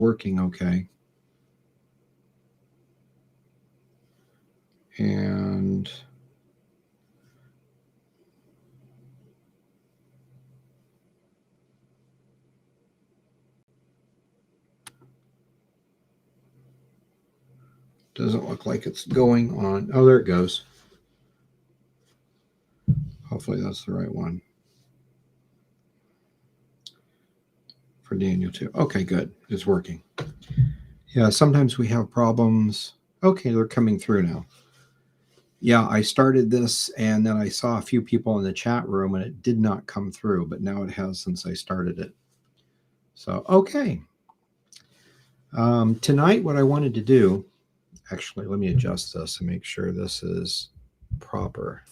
working okay. And doesn't look like it's going on. Oh, there it goes. Hopefully that's the right one for Daniel 2. Okay, good. It's working. Yeah, sometimes we have problems. Okay, they're coming through now. Yeah, I started this and then I saw a few people in the chat room and it did not come through, but now it has since I started it. So, okay. Tonight, what I wanted to do, actually, let me adjust this and make sure this is proper.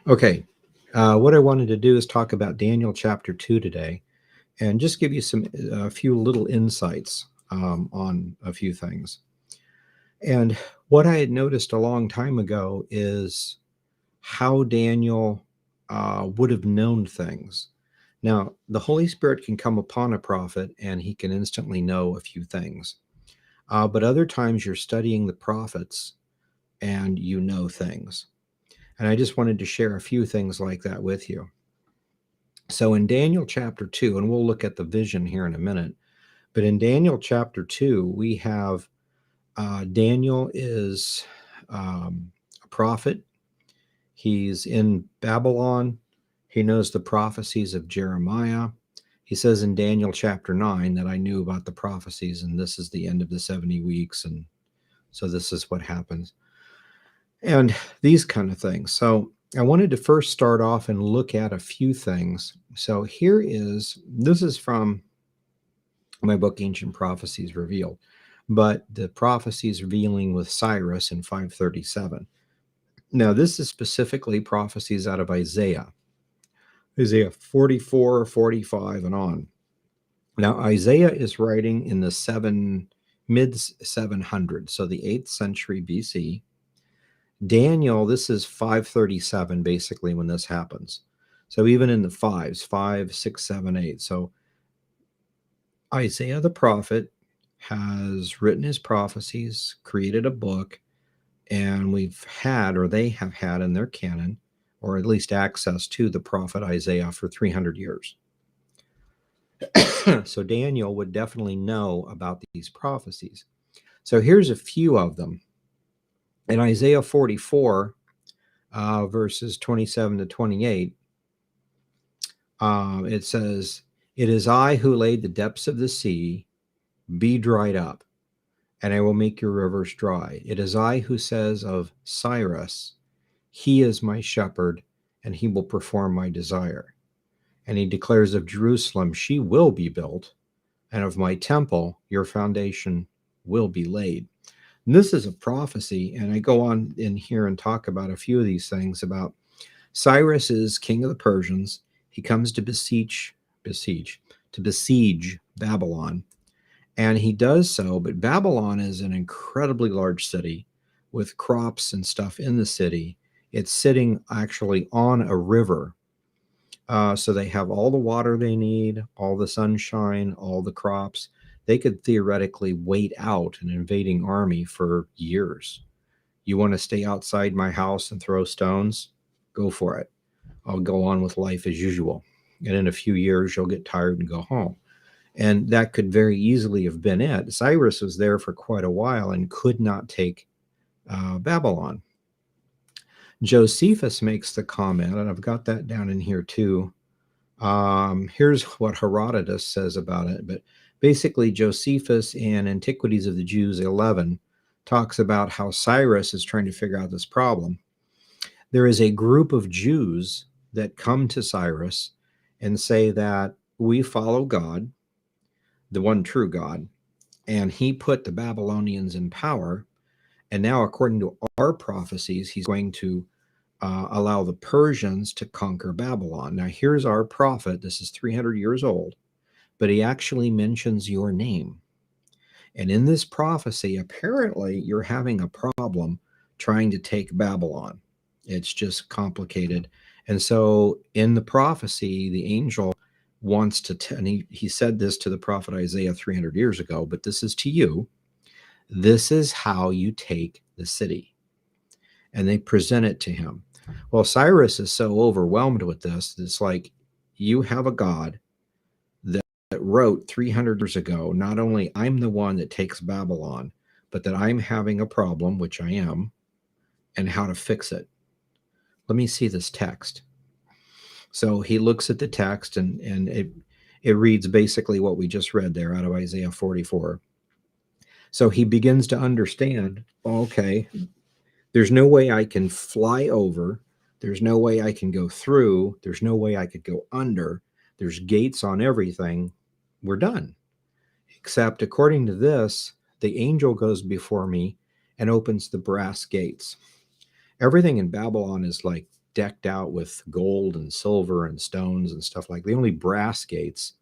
Okay, what I wanted to do is talk about Daniel chapter 2 today and just give you a few little insights on a few things. And what I had noticed a long time ago is how Daniel would have known things. Now, the Holy Spirit can come upon a prophet and he can instantly know a few things. But other times you're studying the prophets and you know things. And I just wanted to share a few things like that with you. So in Daniel chapter 2, and we'll look at the vision here in a minute, but in Daniel chapter 2, we have Daniel is a prophet. He's in Babylon. He knows the prophecies of Jeremiah. He says in Daniel chapter 9 that I knew about the prophecies, and this is the end of the 70 weeks, and so this is what happens. And these kind of things. So I wanted to first start off and look at a few things. So this is from my book, Ancient Prophecies Revealed, but the prophecies revealing with Cyrus in 537. Now, this is specifically prophecies out of Isaiah 44, 45, and on. Now, Isaiah is writing in the mid 700s, so the 8th century BC. Daniel, this is 537 basically when this happens. So even in the 5, 6, 7, 8. So Isaiah the prophet has written his prophecies, created a book, and they have had in their canon, or at least access to the prophet Isaiah for 300 years. So Daniel would definitely know about these prophecies. So here's a few of them. In Isaiah 44, verses 27 to 28, it says, "It is I who laid the depths of the sea, be dried up, and I will make your rivers dry. It is I who says of Cyrus, he is my shepherd, and he will perform my desire. And he declares of Jerusalem, she will be built, and of my temple, your foundation will be laid." And this is a prophecy, and I go on in here and talk about a few of these things about Cyrus is king of the Persians. He comes to besiege Babylon. And he does so, but Babylon is an incredibly large city with crops and stuff in the city. It's sitting actually on a river. So they have all the water they need, all the sunshine, all the crops. They could theoretically wait out an invading army for years. You want to stay outside my house and throw stones? Go for it. I'll go on with life as usual. And in a few years, you'll get tired and go home. And that could very easily have been it. Cyrus was there for quite a while and could not take Babylon. Josephus makes the comment, and I've got that down in here too. Here's what Herodotus says about it. But basically, Josephus in Antiquities of the Jews 11 talks about how Cyrus is trying to figure out this problem. There is a group of Jews that come to Cyrus and say that we follow God, the one true God, and he put the Babylonians in power. And now, according to our prophecies, he's going to allow the Persians to conquer Babylon. Now, here's our prophet. This is 300 years old, but he actually mentions your name. And in this prophecy, apparently, you're having a problem trying to take Babylon. It's just complicated. And so in the prophecy, the angel wants to and he said this to the prophet Isaiah 300 years ago, but this is to you. This is how you take the city. And they present it to him. Well, Cyrus is so overwhelmed with this, it's like, you have a God that wrote 300 years ago, not only I'm the one that takes Babylon, but that I'm having a problem, which I am, and how to fix it. Let me see this text. So he looks at the text, and it reads basically what we just read there out of Isaiah 44. So he begins to understand, okay, there's no way I can fly over. There's no way I can go through. There's no way I could go under. There's gates on everything. We're done. Except according to this, the angel goes before me and opens the brass gates. Everything in Babylon is like decked out with gold and silver and stones and stuff like that. The only brass gates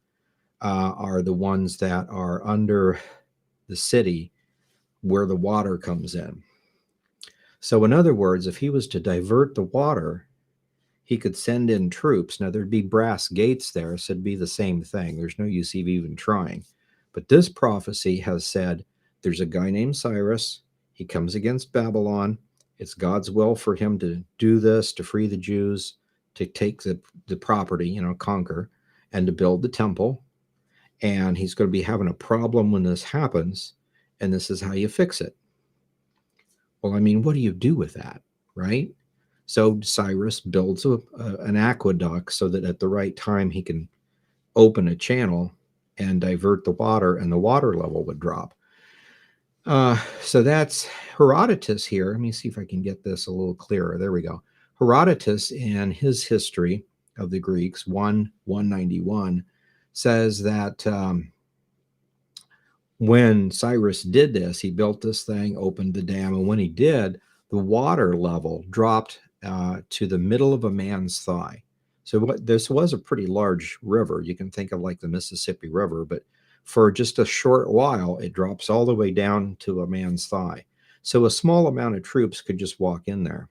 are the ones that are under the city where the water comes in. So in other words, if he was to divert the water, he could send in troops. Now there'd be brass gates there, so it'd be the same thing. There's no use of even trying. But this prophecy has said there's a guy named Cyrus. He comes against Babylon. It's God's will for him to do this, to free the Jews, to take the property, conquer, and to build the temple. And he's going to be having a problem when this happens. And this is how you fix it. Well, I mean, what do you do with that, right? So Cyrus builds an aqueduct so that at the right time he can open a channel and divert the water, and the water level would drop. So that's Herodotus here. Let me see if I can get this a little clearer. There we go. Herodotus, in his history of the Greeks, 191, says that when Cyrus did this, he built this thing, opened the dam, and when he did, the water level dropped to the middle of a man's thigh. So this was a pretty large river. You can think of like the Mississippi River, but for just a short while, it drops all the way down to a man's thigh. So a small amount of troops could just walk in there.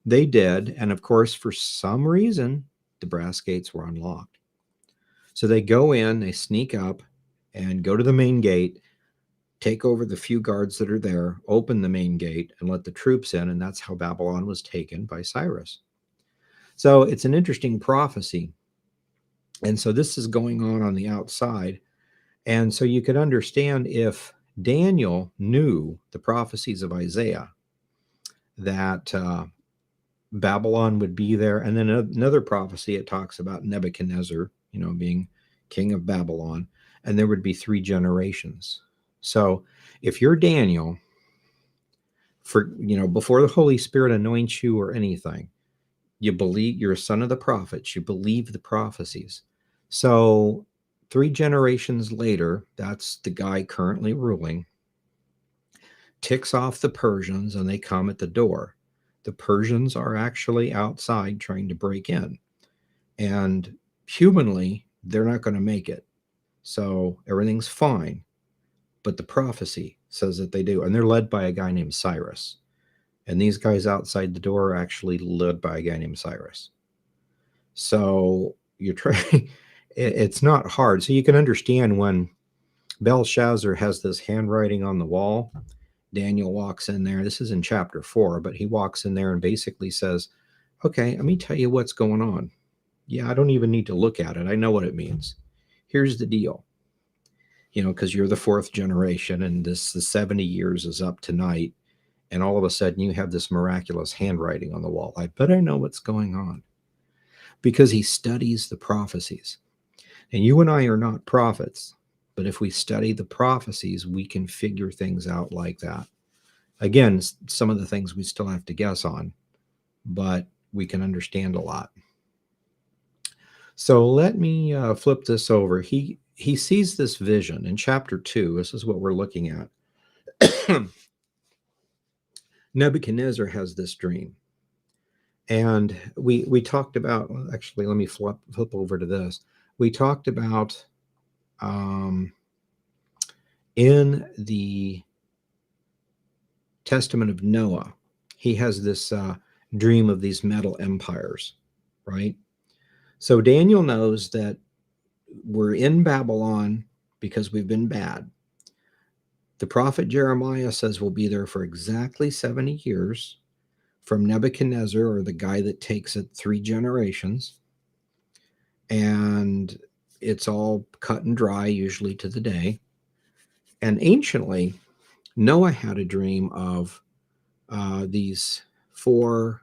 They did, and of course, for some reason, the brass gates were unlocked. So they go in, they sneak up, and go to the main gate, take over the few guards that are there, open the main gate, and let the troops in, and that's how Babylon was taken by Cyrus. So it's an interesting prophecy. And so this is going on the outside. And so you could understand if Daniel knew the prophecies of Isaiah, that Babylon would be there. And then another prophecy, it talks about Nebuchadnezzar, being king of Babylon, and there would be 3 generations. So if you're Daniel, before the Holy Spirit anoints you or anything, you believe you're a son of the prophets, you believe the prophecies. So 3 generations later, that's the guy currently ruling, ticks off the Persians, and they come at the door. The Persians are actually outside trying to break in. And humanly, they're not going to make it. So everything's fine. But the prophecy says that they do. And they're led by a guy named Cyrus. And these guys outside the door are actually led by a guy named Cyrus. So you're trying, it's not hard. So you can understand when Belshazzar has this handwriting on the wall, Daniel walks in there. This is in chapter 4, but he walks in there and basically says, okay, let me tell you what's going on. Yeah, I don't even need to look at it. I know what it means. Here's the deal. Because you're the 4th generation, and the 70 years is up tonight, and all of a sudden you have this miraculous handwriting on the wall. I better know what's going on, because he studies the prophecies. And you and I are not prophets, but if we study the prophecies, we can figure things out like that. Again, some of the things we still have to guess on, but we can understand a lot. So let me flip this over. He sees this vision in chapter 2. This is what we're looking at. Nebuchadnezzar has this dream. And we talked about, actually, let me flip over to this. We talked about in the Testament of Noah, he has this dream of these metal empires, right? So Daniel knows that we're in Babylon because we've been bad. The prophet Jeremiah says we'll be there for exactly 70 years from Nebuchadnezzar, or the guy that takes it 3 generations. And it's all cut and dry, usually to the day. And anciently, Noah had a dream of these 4,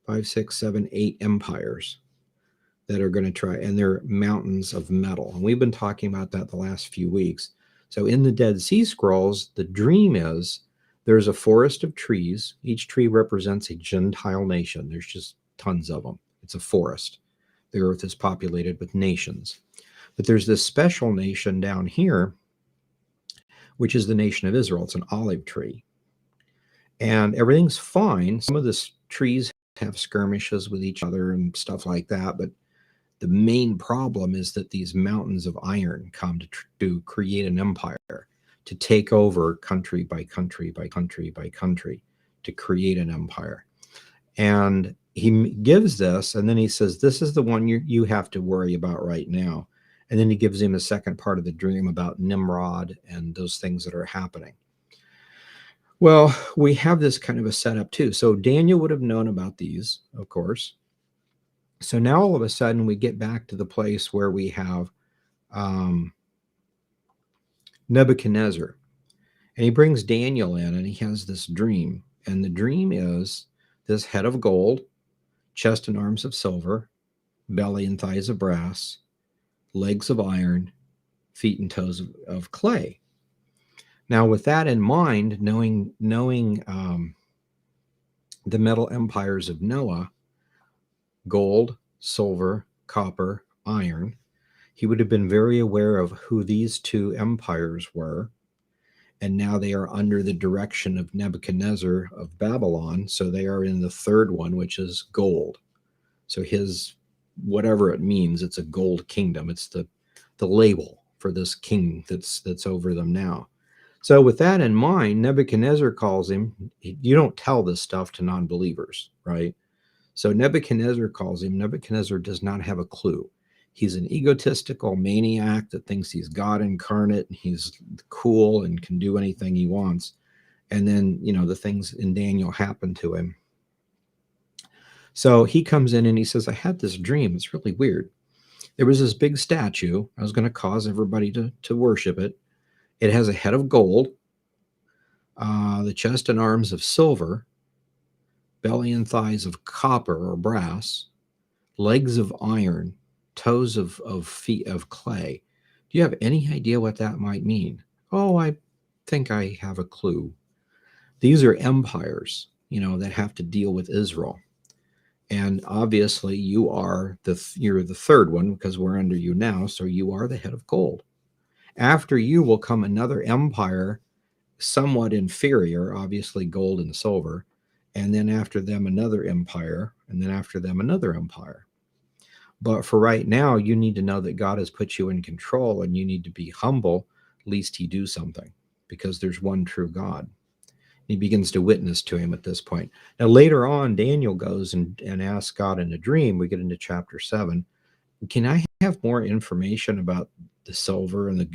5, 6, 7, 8 empires that are going to try, and they're mountains of metal. And we've been talking about that the last few weeks. So in the Dead Sea Scrolls, the dream is there's a forest of trees. Each tree represents a Gentile nation. There's just tons of them. It's a forest. The earth is populated with nations. But there's this special nation down here, which is the nation of Israel. It's an olive tree. And everything's fine. Some of the trees have skirmishes with each other and stuff like that, but the main problem is that these mountains of iron come to create an empire, to take over country by country by country by country, to create an empire. And he gives this, and then he says, this is the one you have to worry about right now. And then he gives him a second part of the dream about Nimrod and those things that are happening. Well, we have this kind of a setup too. So Daniel would have known about these, of course. So now all of a sudden we get back to the place where we have Nebuchadnezzar. And he brings Daniel in, and he has this dream. And the dream is this head of gold, chest and arms of silver, belly and thighs of brass, legs of iron, feet and toes of clay. Now, with that in mind, knowing the metal empires of Noah, gold, silver, copper, iron, he would have been very aware of who these 2 empires were. And now they are under the direction of Nebuchadnezzar of Babylon. So they are in the 3rd one, which is gold. So his, whatever it means, it's a gold kingdom. It's the label for this king that's over them now. So with that in mind, Nebuchadnezzar calls him. You don't tell this stuff to non-believers, right? So Nebuchadnezzar calls him. Nebuchadnezzar does not have a clue. He's an egotistical maniac that thinks he's God incarnate and he's cool and can do anything he wants. And then, the things in Daniel happen to him. So he comes in and he says, I had this dream. It's really weird. There was this big statue. I was going to cause everybody to worship it. It has a head of gold, the chest and arms of silver, belly and thighs of copper or brass, legs of iron, toes of feet of clay. Do you have any idea what that might mean? Oh, I think I have a clue. These are empires, that have to deal with Israel. And obviously you're the 3rd one because we're under you now. So you are the head of gold. After you will come another empire, somewhat inferior, obviously gold and silver. And then after them, another empire. And then after them, another empire. But for right now, you need to know that God has put you in control, and you need to be humble, lest he do something, because there's one true God. He begins to witness to him at this point. Now, later on, Daniel goes and asks God in a dream. We get into chapter 7. Can I have more information about the silver and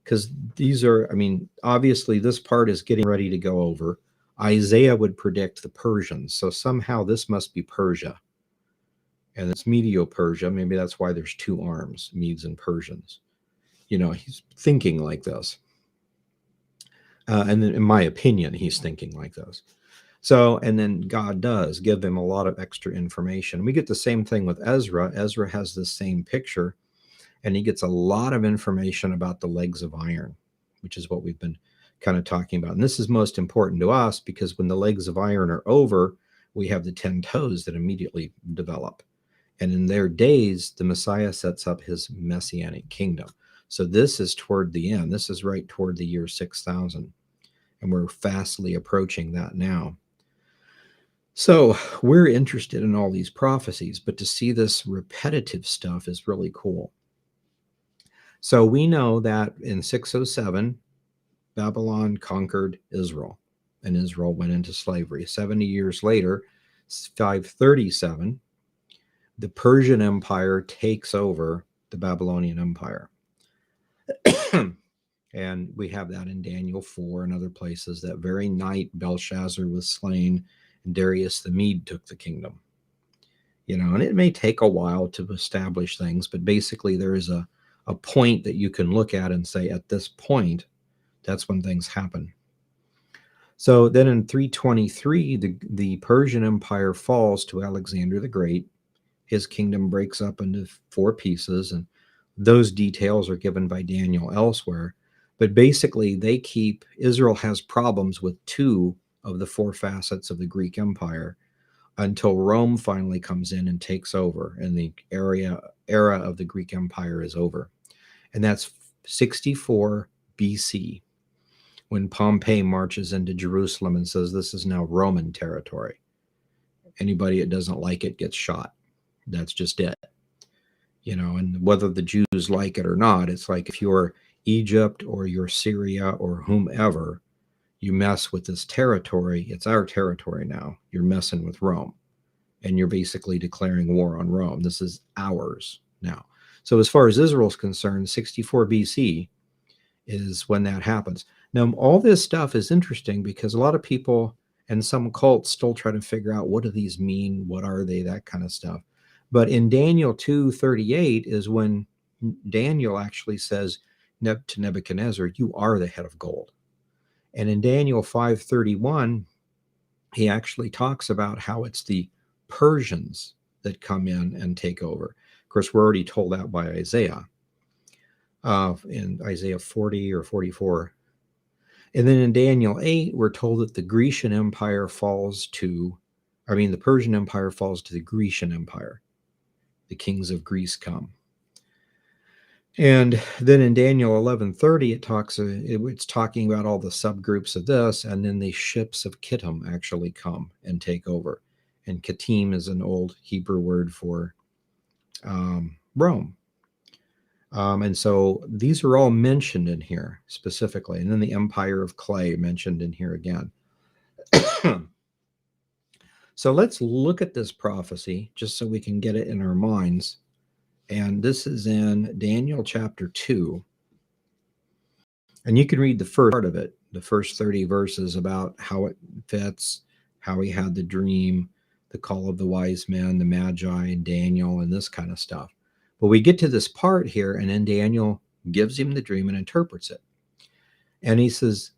because these are, obviously this part is getting ready to go over. Isaiah would predict the Persians. So somehow this must be Persia. And it's Medo-Persia. Maybe that's why there's 2 arms, Medes and Persians. He's thinking like this. And then, in my opinion, he's thinking like this. So, and then God does give him a lot of extra information. We get the same thing with Ezra. Ezra has the same picture, and he gets a lot of information about the legs of iron, which is what we've been kind of talking about. And this is most important to us because when the legs of iron are over, we have the 10 toes that immediately develop. And in their days, the Messiah sets up his messianic kingdom. So this is toward the end. This is right toward the year 6000. And we're fastly approaching that now. So we're interested in all these prophecies, but to see this repetitive stuff is really cool. So we know that in 607, Babylon conquered Israel, and Israel went into slavery. 70 years later, 537, the Persian Empire takes over the Babylonian Empire. And we have that in Daniel 4 and other places. That very night Belshazzar was slain and Darius the Mede took the kingdom. And it may take a while to establish things, but basically there is a point that you can look at and say, at this point, that's when things happen. So then in 323, the Persian Empire falls to Alexander the Great. His kingdom breaks up into 4 pieces, and those details are given by Daniel elsewhere. But basically, Israel has problems with 2 of the 4 facets of the Greek Empire until Rome finally comes in and takes over, and the era of the Greek Empire is over. And that's 64 BC, when Pompey marches into Jerusalem and says, this is now Roman territory. Anybody that doesn't like it gets shot. That's just it. And whether the Jews like it or not, it's like if you're Egypt or you're Syria or whomever, you mess with this territory, it's our territory now. You're messing with Rome, and you're basically declaring war on Rome. This is ours now. So as far as Israel's concerned, 64 BC is when that happens. Now, all this stuff is interesting because a lot of people and some cults still try to figure out, what do these mean? What are they? That kind of stuff. But in Daniel 2:38 is when Daniel actually says to Nebuchadnezzar, you are the head of gold. And in Daniel 5:31, he actually talks about how it's the Persians that come in and take over. Of course, we're already told that by Isaiah in Isaiah 40 or 44. And then in Daniel 8, we're told that the Persian Empire falls to the Grecian Empire. The kings of Greece come. And then in Daniel 11:30, it's talking about all the subgroups of this, and then the ships of Kittim actually come and take over. And Kittim is an old Hebrew word for Rome. And so these are all mentioned in here specifically. And then the Empire of Clay mentioned in here again. So let's look at this prophecy just so we can get it in our minds. And this is in Daniel chapter 2. And you can read the first part of it, the first 30 verses, about how it fits, how he had the dream, the call of the wise men, the Magi, and Daniel, and this kind of stuff. But we get to this part here, and then Daniel gives him the dream and interprets it. And he says,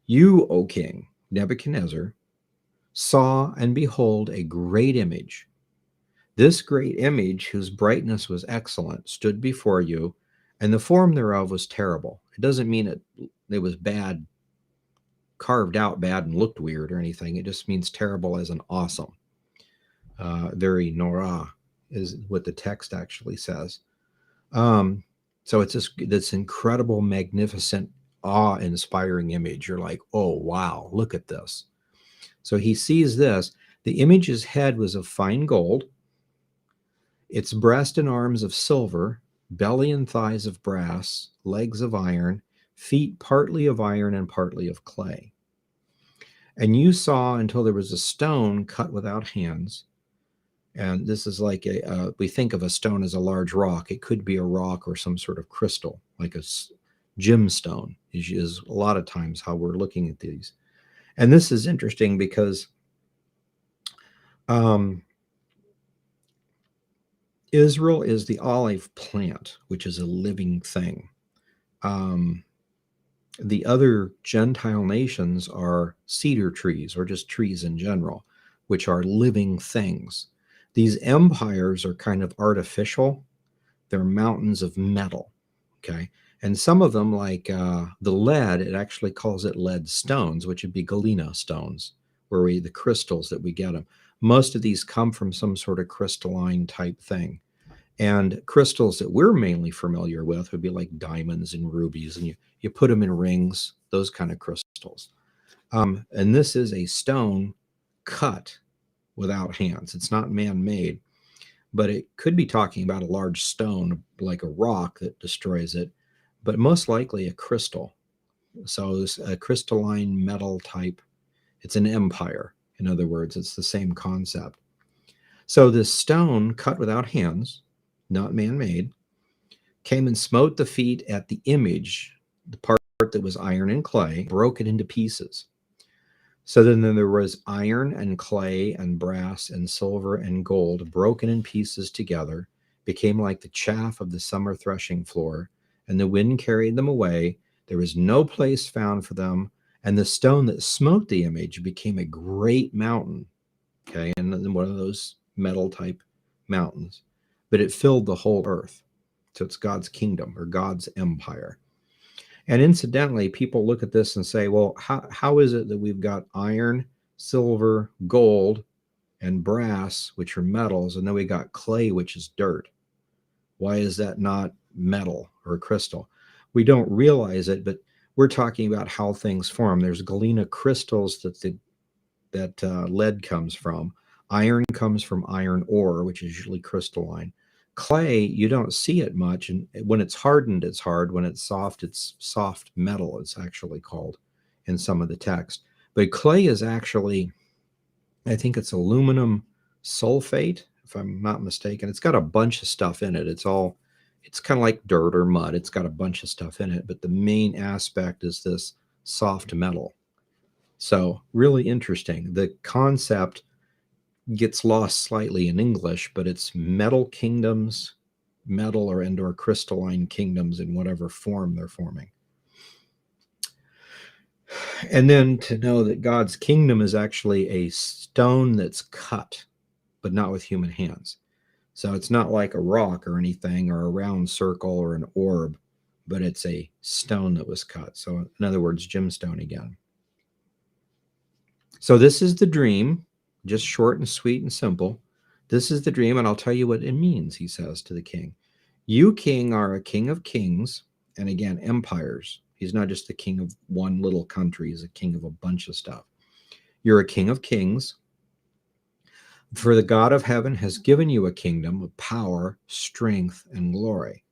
you, O king, Nebuchadnezzar, saw and behold a great image. This great image, whose brightness was excellent, stood before you, and the form thereof was terrible. It doesn't mean it was bad, carved out bad and looked weird or anything. It just means terrible as an awesome. Very Norah is what the text actually says. So it's this incredible, magnificent, awe-inspiring image. You're like, oh, wow, look at this. So he sees this. The image's head was of fine gold, its breast and arms of silver, belly and thighs of brass, legs of iron, feet partly of iron and partly of clay. And you saw until there was a stone cut without hands. And this is like we think of a stone as a large rock. It could be a rock or some sort of crystal, like a gemstone is a lot of times how we're looking at these. And this is interesting because Israel is the olive plant, which is a living thing. The other Gentile nations are cedar trees, or just trees in general, which are living things. These empires are kind of artificial. They're mountains of metal, okay? And some of them, like the lead, it actually calls it lead stones, which would be galena stones, the crystals that we get them. Most of these come from some sort of crystalline type thing. And crystals that we're mainly familiar with would be like diamonds and rubies, and you put them in rings, those kind of crystals. And this is a stone cut without hands. It's not man-made, but it could be talking about a large stone, like a rock that destroys it, but most likely a crystal. So it's a crystalline metal type. It's an empire. In other words, it's the same concept. So this stone cut without hands, not man-made, came and smote the feet at the image, the part that was iron and clay, broke it into pieces. So then there was iron and clay and brass and silver and gold broken in pieces together, became like the chaff of the summer threshing floor, and the wind carried them away. There was no place found for them, and the stone that smote the image became a great mountain, okay, and then one of those metal type mountains, but it filled the whole earth. So it's God's kingdom or God's empire. And incidentally, people look at this and say, well, how is it that we've got iron, silver, gold, and brass, which are metals, and then we got clay, which is dirt? Why is that not metal or crystal? We don't realize it, but we're talking about how things form. There's galena crystals that lead comes from. Iron comes from iron ore, which is usually crystalline. Clay, you don't see it much, and when it's hardened, it's hard. When it's soft metal, it's actually called in some of the text. But clay is actually, I think it's aluminum sulfate, if I'm not mistaken. It's got a bunch of stuff in it. It's kind of like dirt or mud. It's got a bunch of stuff in it, but the main aspect is this soft metal. So really interesting. The concept gets lost slightly in English, but it's metal kingdoms, metal or crystalline kingdoms in whatever form they're forming. And then to know that God's kingdom is actually a stone that's cut, but not with human hands. So it's not like a rock or anything or a round circle or an orb, but it's a stone that was cut. So in other words, gemstone again. So this is the dream, just short and sweet and simple. This is the dream, and I'll tell you what it means, he says to the king. You, king, are a king of kings, and again, empires. He's not just the king of one little country, he's a king of a bunch of stuff. You're a king of kings, for the God of heaven has given you a kingdom of power, strength, and glory.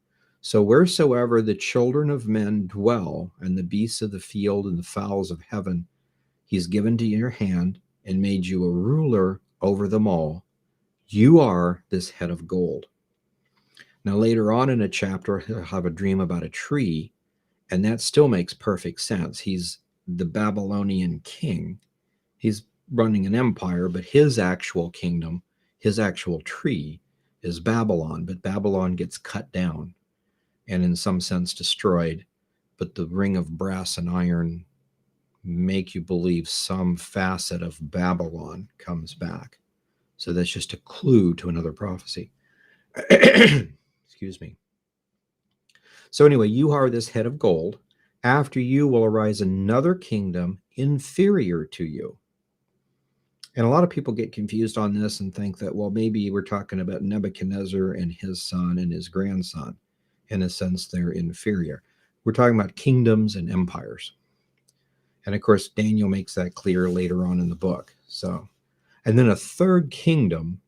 So wheresoever the children of men dwell, and the beasts of the field and the fowls of heaven, he's given to your hand and made you a ruler over them all. You are this head of gold. Now, later on in a chapter, he'll have a dream about a tree, and that still makes perfect sense. He's the Babylonian king. He's running an empire, but his actual kingdom, his actual tree, is Babylon. But Babylon gets cut down and, in some sense, destroyed. But the ring of brass and iron make you believe some facet of Babylon comes back. So that's just a clue to another prophecy. Excuse me. So anyway, you are this head of gold. After you will arise another kingdom inferior to you. And a lot of people get confused on this and think that, well, maybe we're talking about Nebuchadnezzar and his son and his grandson. In a sense, they're inferior. We're talking about kingdoms and empires. And of course, Daniel makes that clear later on in the book. So, and then a third kingdom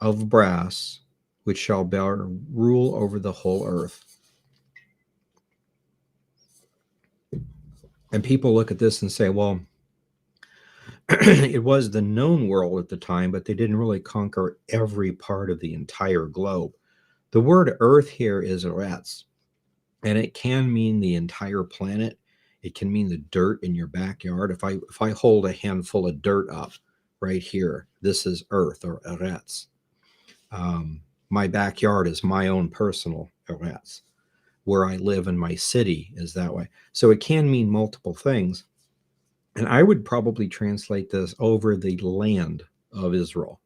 of brass, which shall bear rule over the whole earth. And people look at this and say, well, it was the known world at the time, but they didn't really conquer every part of the entire globe. The word earth here is eretz, and it can mean the entire planet. It can mean the dirt in your backyard. If I hold a handful of dirt up right here, this is earth or eretz. My backyard is my own personal eretz. Where I live in my city is that way. So it can mean multiple things. And I would probably translate this over the land of Israel.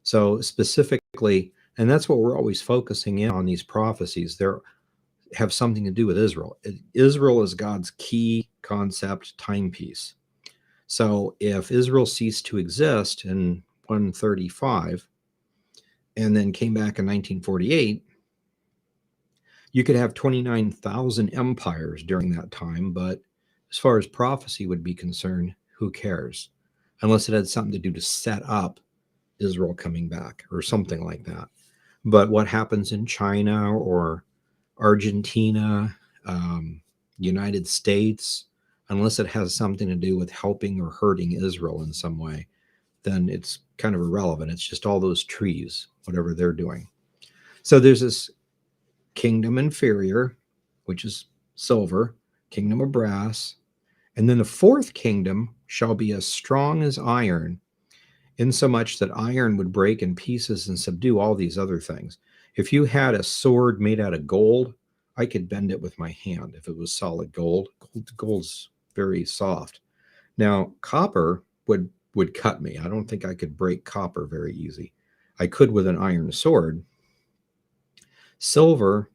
So specifically, and that's what we're always focusing in on, these prophecies. They have something to do with Israel. Israel is God's key concept timepiece. So if Israel ceased to exist in 135 and then came back in 1948, you could have 29,000 empires during that time, but as far as prophecy would be concerned, who cares? Unless it had something to do to set up Israel coming back or something like that. But what happens in China or Argentina, United States, unless it has something to do with helping or hurting Israel in some way, then it's kind of irrelevant. It's just all those trees, whatever they're doing. So there's this kingdom inferior, which is silver, kingdom of brass, and then the fourth kingdom shall be as strong as iron, insomuch that iron would break in pieces and subdue all these other things. If you had a sword made out of gold, I could bend it with my hand if it was solid gold. Gold's very soft. Now, copper would cut me. I don't think I could break copper very easy. I could with an iron sword. Silver,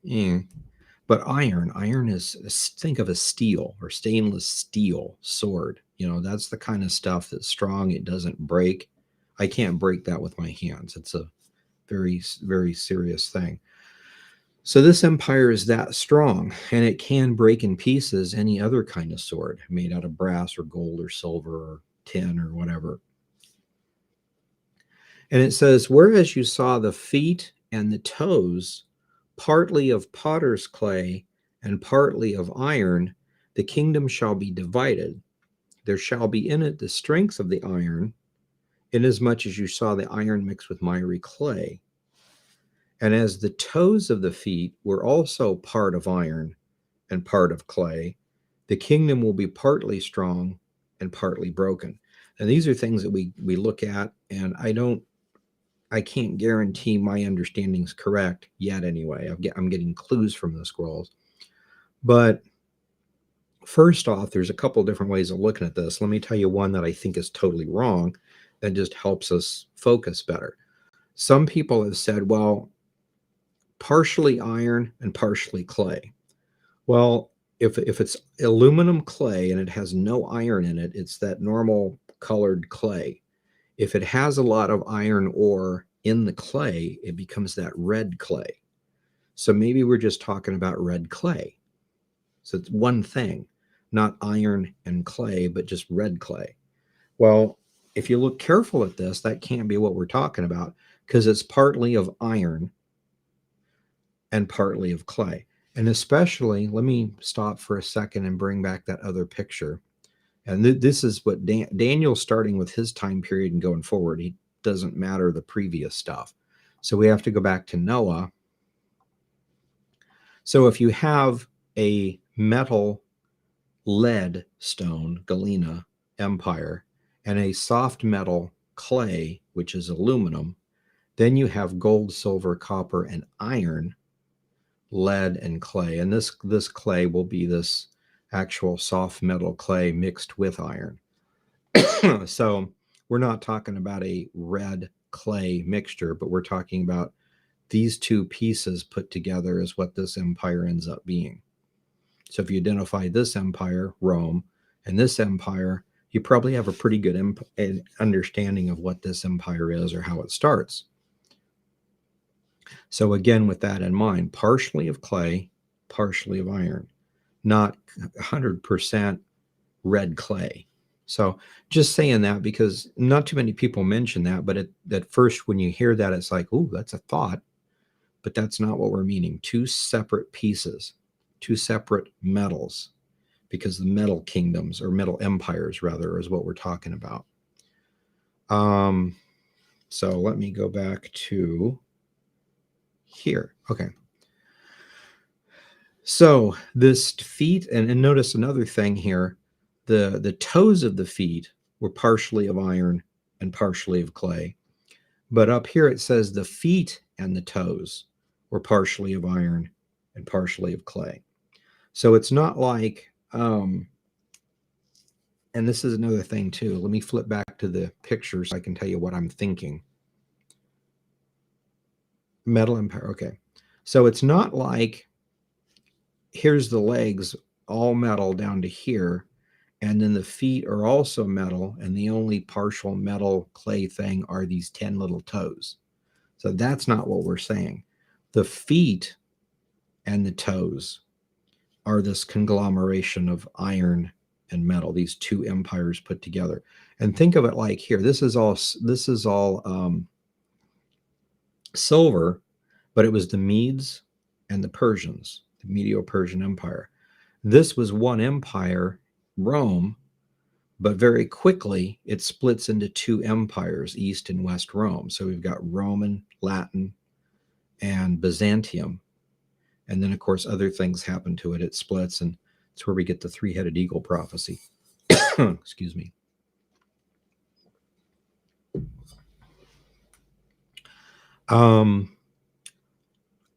but iron is, think of a steel or stainless steel sword. That's the kind of stuff that's strong. It doesn't break. I can't break that with my hands. It's a very, very serious thing. So this empire is that strong, and it can break in pieces any other kind of sword made out of brass or gold or silver or tin or whatever. And it says, whereas you saw the feet and the toes, partly of potter's clay and partly of iron, the kingdom shall be divided. There shall be in it the strength of the iron, inasmuch as you saw the iron mixed with miry clay. And as the toes of the feet were also part of iron and part of clay, the kingdom will be partly strong and partly broken. And these are things that we look at, and I can't guarantee my understanding's correct yet anyway. I'm getting clues from the scrolls. But first off, there's a couple different ways of looking at this. Let me tell you one that I think is totally wrong that just helps us focus better. Some people have said, well, partially iron and partially clay. Well, if it's aluminum clay and it has no iron in it, it's that normal colored clay. If it has a lot of iron ore in the clay, it becomes that red clay. So maybe we're just talking about red clay. So it's one thing, not iron and clay, but just red clay. Well, if you look careful at this, that can't be what we're talking about, because it's partly of iron and partly of clay. And especially, let me stop for a second and bring back that other picture. And this is what Daniel's starting with his time period and going forward. He doesn't matter the previous stuff. So we have to go back to Noah. So if you have a metal lead stone, galena, empire, and a soft metal clay, which is aluminum, then you have gold, silver, copper, and iron, lead, and clay. And this clay will be this actual soft metal clay mixed with iron. So we're not talking about a red clay mixture, but we're talking about these two pieces put together is what this empire ends up being. So if you identify this empire, Rome, and this empire, you probably have a pretty good understanding of what this empire is or how it starts. So again, with that in mind, partially of clay, partially of iron, not 100% red clay. So just saying that because not too many people mention that, but at first when you hear that, it's like, oh, that's a thought, but that's not what we're meaning. Two separate pieces, two separate metals, because the metal kingdoms or metal empires rather is what we're talking about. So let me go back to here. Okay. So this feet, and notice another thing here, the toes of the feet were partially of iron and partially of clay. But up here it says the feet and the toes were partially of iron and partially of clay. So it's not like, and this is another thing too. Let me flip back to the picture so I can tell you what I'm thinking. Metal empire. Okay. So it's not like here's the legs all metal down to here, and then the feet are also metal, and the only partial metal clay thing are these 10 little toes. So that's not what we're saying. The feet and the toes are this conglomeration of iron and metal, these two empires put together. And think of it like here, this is all silver, but it was the Medes and the Persians, the Medo-Persian Empire. This was one empire, Rome, but very quickly it splits into two empires, East and West Rome. So we've got Roman, Latin, and Byzantium. And then, of course, other things happen to it. It splits, and it's where we get the three-headed eagle prophecy. Excuse me.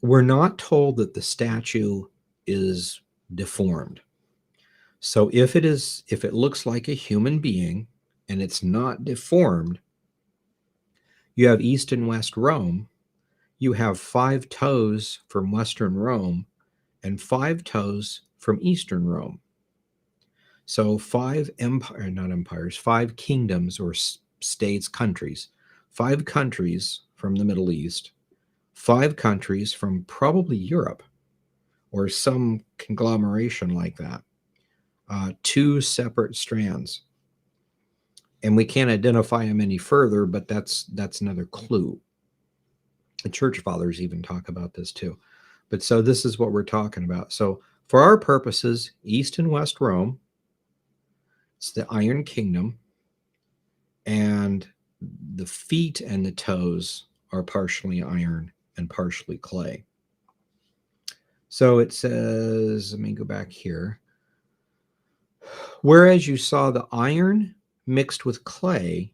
We're not told that the statue is deformed. So if it looks like a human being and it's not deformed, you have East and West Rome. You have 5 toes from Western Rome and 5 toes from Eastern Rome. So 5 not empires, 5 kingdoms or states, countries, 5 countries from the Middle East, 5 countries from probably Europe or some conglomeration like that. 2 separate strands. And we can't identify them any further, but that's another clue. The church fathers even talk about this too. But so this is what we're talking about. So for our purposes, East and West Rome, it's the Iron Kingdom, and the feet and the toes are partially iron and partially clay. So it says, let me go back here. Whereas you saw the iron mixed with clay,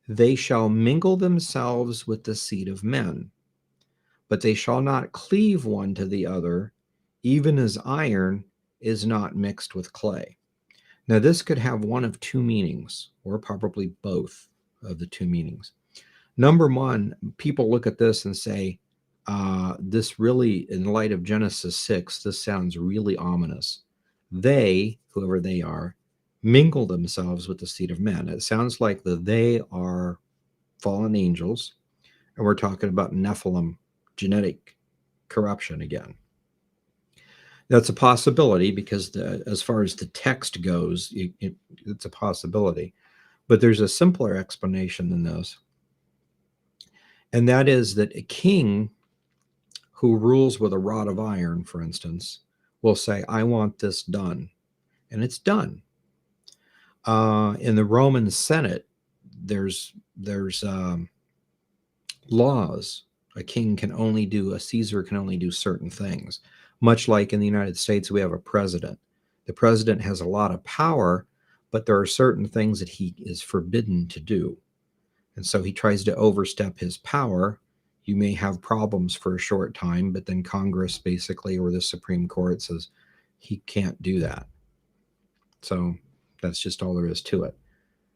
they shall mingle themselves with the seed of men, but they shall not cleave one to the other, even as iron is not mixed with clay. Now, this could have one of 2 meanings, or probably both of the 2 meanings. Number one, people look at this and say, this really, in light of Genesis 6, this sounds really ominous. They, whoever they are, mingle themselves with the seed of men. It sounds like they are fallen angels, and we're talking about Nephilim genetic corruption again. That's a possibility because as far as the text goes, it's a possibility. But there's a simpler explanation than this. And that is that a king who rules with a rod of iron, for instance, will say, I want this done. And it's done. In the Roman Senate, there's laws. A Caesar can only do certain things. Much like in the United States, we have a president. The president has a lot of power, but there are certain things that he is forbidden to do. And so he tries to overstep his power. You may have problems for a short time, but then Congress basically, or the Supreme Court, says he can't do that. So that's just all there is to it.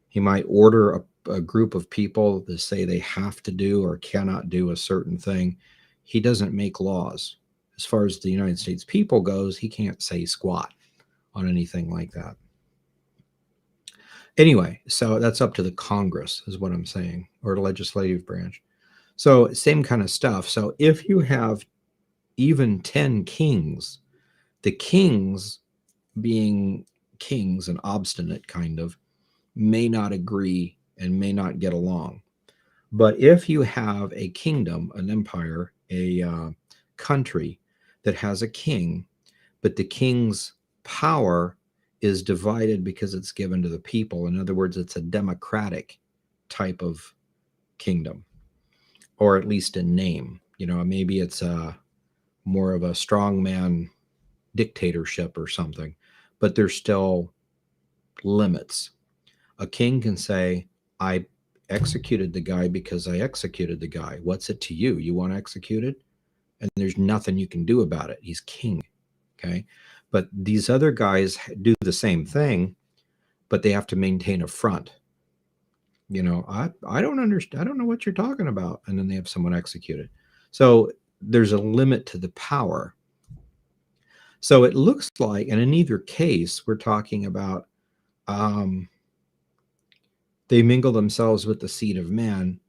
He might order a group of people to say they have to do or cannot do a certain thing. He doesn't make laws. As far as the United States people goes, he can't say squat on anything like that. Anyway, so that's up to the Congress, is what I'm saying, or the legislative branch. So same kind of stuff. So if you have even 10 kings, the kings, being kings and obstinate kind of, may not agree and may not get along. But if you have a kingdom, an empire, a country that has a king, but the king's power is divided because it's given to the people. In other words, it's a democratic type of kingdom, or at least in name. Maybe it's more of a strongman dictatorship or something, but there's still limits. A king can say, I executed the guy because I executed the guy. What's it to you? You want executed? And there's nothing you can do about it. He's king. Okay. But these other guys do the same thing, but they have to maintain a front. I don't understand. I don't know what you're talking about. And then they have someone executed. So there's a limit to the power. So it looks like, and in either case, we're talking about they mingle themselves with the seed of man.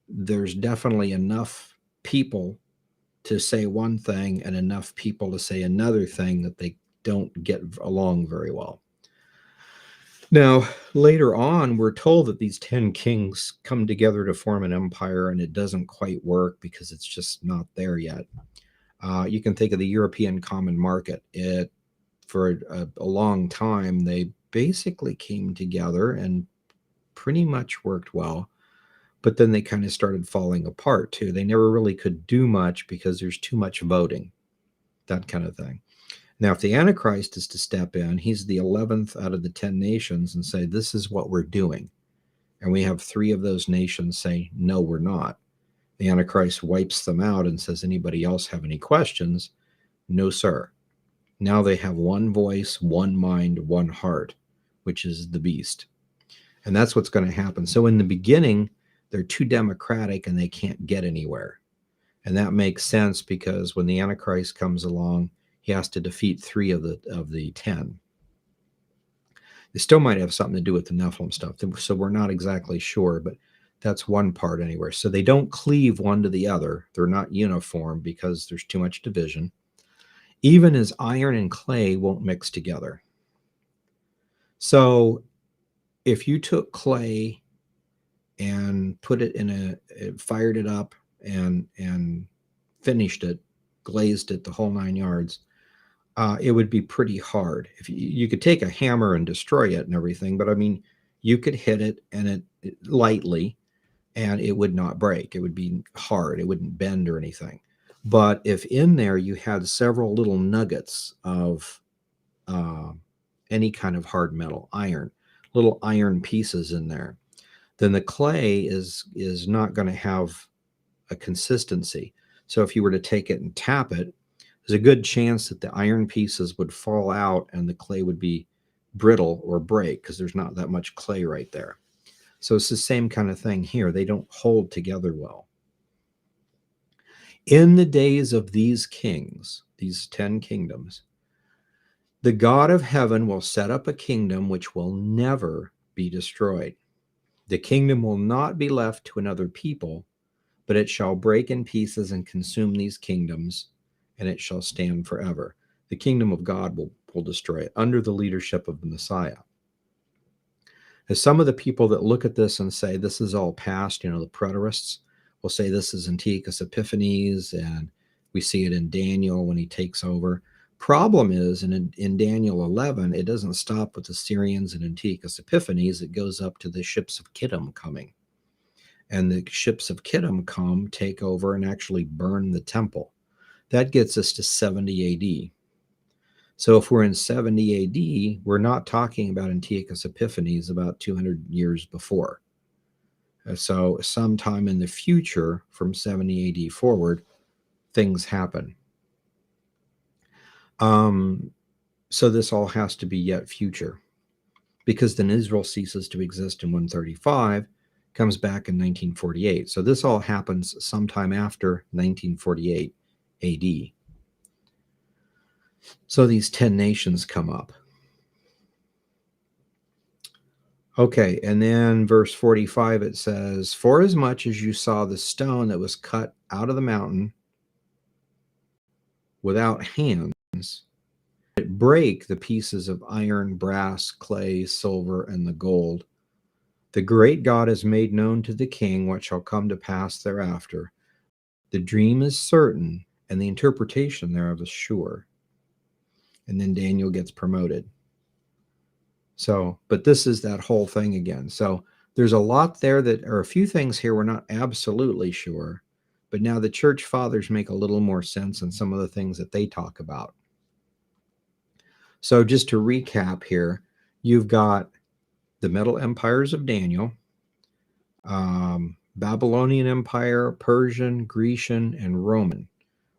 There's definitely enough people to say one thing and enough people to say another thing that they don't get along very well. Now, later on, we're told that these 10 kings come together to form an empire, and it doesn't quite work because it's just not there yet. You can think of the European common market. For a long time, they basically came together and pretty much worked well, but then they kind of started falling apart too. They never really could do much because there's too much voting. that kind of thing. Now, if the Antichrist is to step in, he's the 11th out of the 10 nations and say, this is what we're doing. And we have 3 of those nations say, no, we're not. The Antichrist wipes them out and says, anybody else have any questions? No, sir. Now they have one voice, one mind, one heart, which is the beast. And that's what's going to happen. So in the beginning, they're too democratic and they can't get anywhere. And that makes sense because when the Antichrist comes along, he has to defeat 3 of the 10. It still might have something to do with the Nephilim stuff. So we're not exactly sure, but that's one part anywhere. So they don't cleave one to the other. They're not uniform because there's too much division. Even as iron and clay won't mix together. So if you took clay and put it in fired it up and finished it, glazed it the whole 9 yards, it would be pretty hard. If you could take a hammer and destroy it and everything, but I mean, you could hit it and it lightly, and it would not break. It would be hard. It wouldn't bend or anything. But if in there you had several little nuggets of any kind of hard metal, iron, little iron pieces in there, then the clay is not going to have a consistency. So if you were to take it and tap it, there's a good chance that the iron pieces would fall out and the clay would be brittle or break because there's not that much clay right there. So it's the same kind of thing here. They don't hold together well. In the days of these kings, these 10 kingdoms, the God of heaven will set up a kingdom which will never be destroyed. The kingdom will not be left to another people, but it shall break in pieces and consume these kingdoms, and it shall stand forever. The kingdom of God will destroy it under the leadership of the Messiah. As some of the people that look at this and say this is all past, the preterists will say this is Antiochus Epiphanes, and we see it in Daniel when he takes over. Problem is, in Daniel 11, it doesn't stop with the Syrians and Antiochus Epiphanes. It goes up to the ships of Kittim coming. And the ships of Kittim come, take over, and actually burn the temple. That gets us to 70 AD. So if we're in 70 AD, we're not talking about Antiochus Epiphanes about 200 years before. So sometime in the future, from 70 AD forward, things happen. So this all has to be yet future, because then Israel ceases to exist in 135, comes back in 1948. So this all happens sometime after 1948 AD. So these 10 nations come up. Okay, and then verse 45, it says, "For as much as you saw the stone that was cut out of the mountain without hands, it break the pieces of iron, brass, clay, silver, and the gold. The great God has made known to the king what shall come to pass thereafter. The dream is certain, and the interpretation thereof is sure." And then Daniel gets promoted. So, but this is that whole thing again. So there's a lot there that are a few things here we're not absolutely sure, but now the church fathers make a little more sense in some of the things that they talk about. So just to recap here, you've got the Middle Empires of Daniel, Babylonian Empire, Persian, Grecian, and Roman.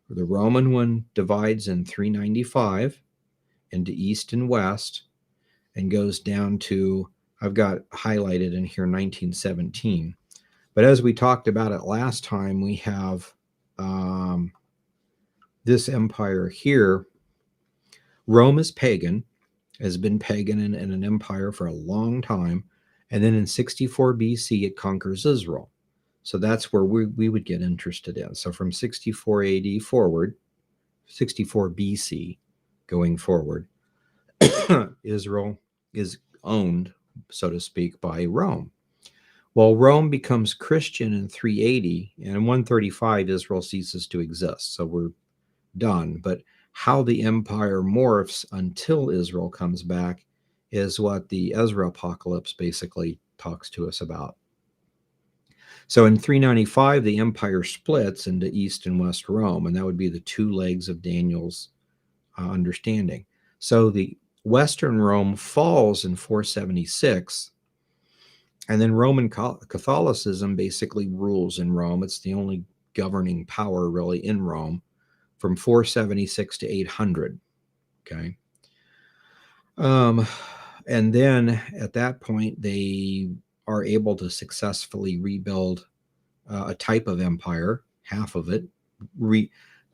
The Roman one divides in 395 into East and West and goes down to, I've got highlighted in here, 1917. But as we talked about it last time, we have this empire here. Rome is pagan, has been pagan in an empire for a long time. And then in 64 BC, it conquers Israel. So that's where we would get interested in. So from 64 AD forward, 64 BC going forward, Israel is owned, so to speak, by Rome. Well, Rome becomes Christian in 380, and in 135, Israel ceases to exist. So we're done. But how the empire morphs until Israel comes back is what the Ezra Apocalypse basically talks to us about. So in 395, the empire splits into East and West Rome, and that would be the two legs of Daniel's understanding. So the Western Rome falls in 476, and then Roman Catholicism basically rules in Rome. It's the only governing power really in Rome from 476 to 800. Okay. Um, and then at that point, they are able to successfully rebuild a type of empire, half of it.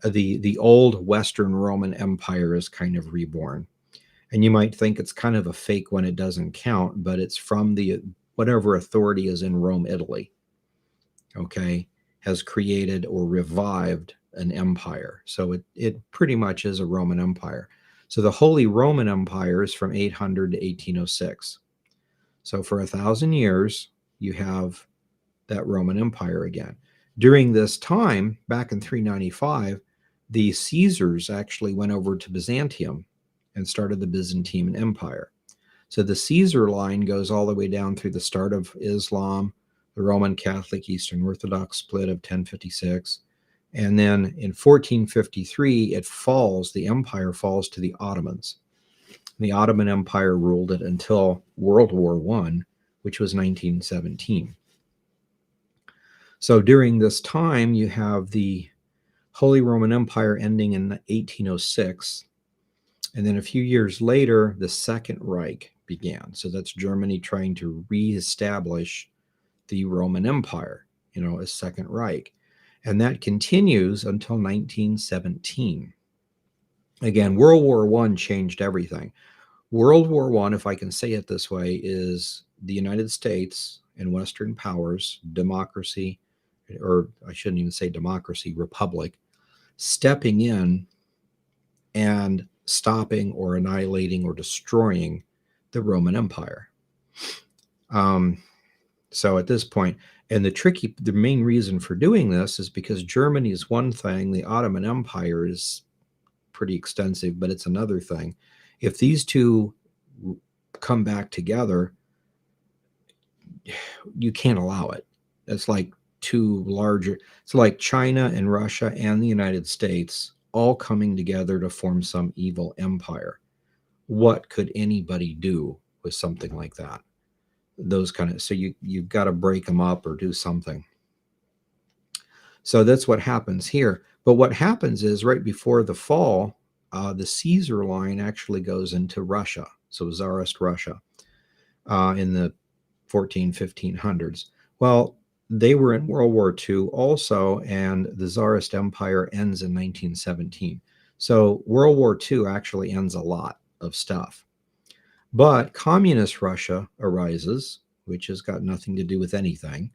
The old Western Roman Empire is kind of reborn. And you might think it's kind of a fake when it doesn't count, but it's from the whatever authority is in Rome, Italy, okay, has created or revived an empire. So it pretty much is a Roman Empire. So the Holy Roman Empire is from 800 to 1806. So for 1,000 years, you have that Roman Empire again. During this time, back in 395, the Caesars actually went over to Byzantium and started the Byzantine Empire. So the Caesar line goes all the way down through the start of Islam, the Roman Catholic Eastern Orthodox split of 1056. And then in 1453, it falls, the empire falls to the Ottomans. The Ottoman Empire ruled it until World War I, which was 1917. So during this time, you have the Holy Roman Empire ending in 1806. And then a few years later, the Second Reich began. So that's Germany trying to reestablish the Roman Empire, as Second Reich. And that continues until 1917. Again, World War I changed everything. World War I, if I can say it this way, is the United States and Western powers, democracy, or I shouldn't even say democracy, republic, stepping in and stopping or annihilating or destroying the Roman Empire. So at this point, and the main reason for doing this is because Germany is one thing, the Ottoman Empire is pretty extensive, but it's another thing. If these two come back together, you can't allow it. It's like two larger, it's like China and Russia and the United States all coming together to form some evil empire. What could anybody do with something like that? So you've got to break them up or do something. So that's what happens here. But what happens is right before the fall, the Caesar line actually goes into Russia. So Tsarist Russia in the 1500s. Well, they were in World War II also, and the Tsarist Empire ends in 1917. So World War II actually ends a lot of stuff. But communist Russia arises, which has got nothing to do with anything,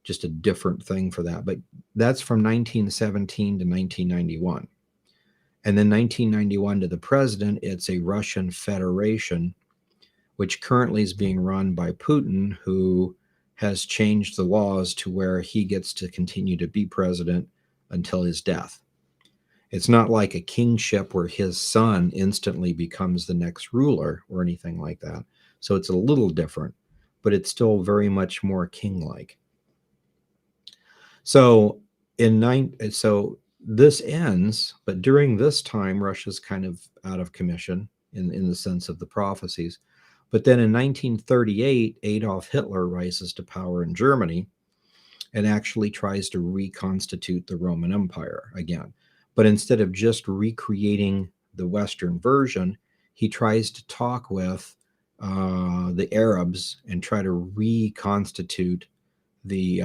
just a different thing for that. But that's from 1917 to 1991. And then 1991 to the president, it's a Russian Federation, which currently is being run by Putin, who has changed the laws to where he gets to continue to be president until his death. It's not like a kingship where his son instantly becomes the next ruler or anything like that. So it's a little different, but it's still very much more king-like. So this ends, but during this time, Russia's kind of out of commission in the sense of the prophecies. But then in 1938, Adolf Hitler rises to power in Germany and actually tries to reconstitute the Roman Empire again. But instead of just recreating the Western version, he tries to talk with the Arabs and try to reconstitute the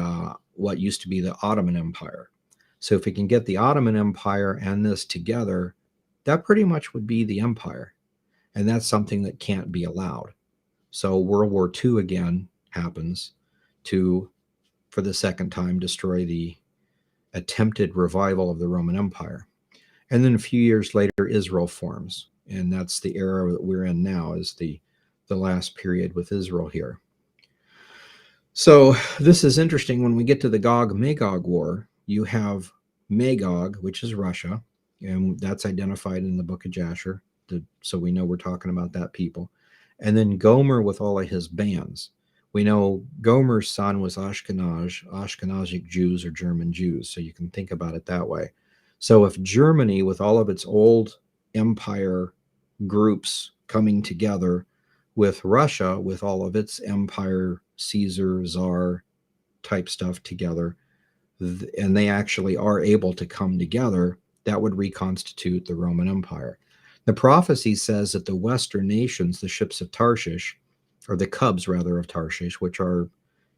what used to be the Ottoman Empire. So if we can get the Ottoman Empire and this together, that pretty much would be the empire. And that's something that can't be allowed. So World War II again happens to, for the second time, destroy the attempted revival of the Roman Empire. And then a few years later, Israel forms. And that's the era that we're in now, is the last period with Israel here. So this is interesting. When we get to the Gog Magog War, you have Magog, which is Russia, and that's identified in the book of Jasher, so we know we're talking about that people. And then Gomer with all of his bands. We know Gomer's son was Ashkenazic Jews or German Jews, so you can think about it that way. So if Germany, with all of its old empire groups coming together with Russia, with all of its empire, Caesar, Czar type stuff together, and they actually are able to come together, that would reconstitute the Roman Empire. The prophecy says that the Western nations, the ships of Tarshish, or the cubs rather of Tarshish, which are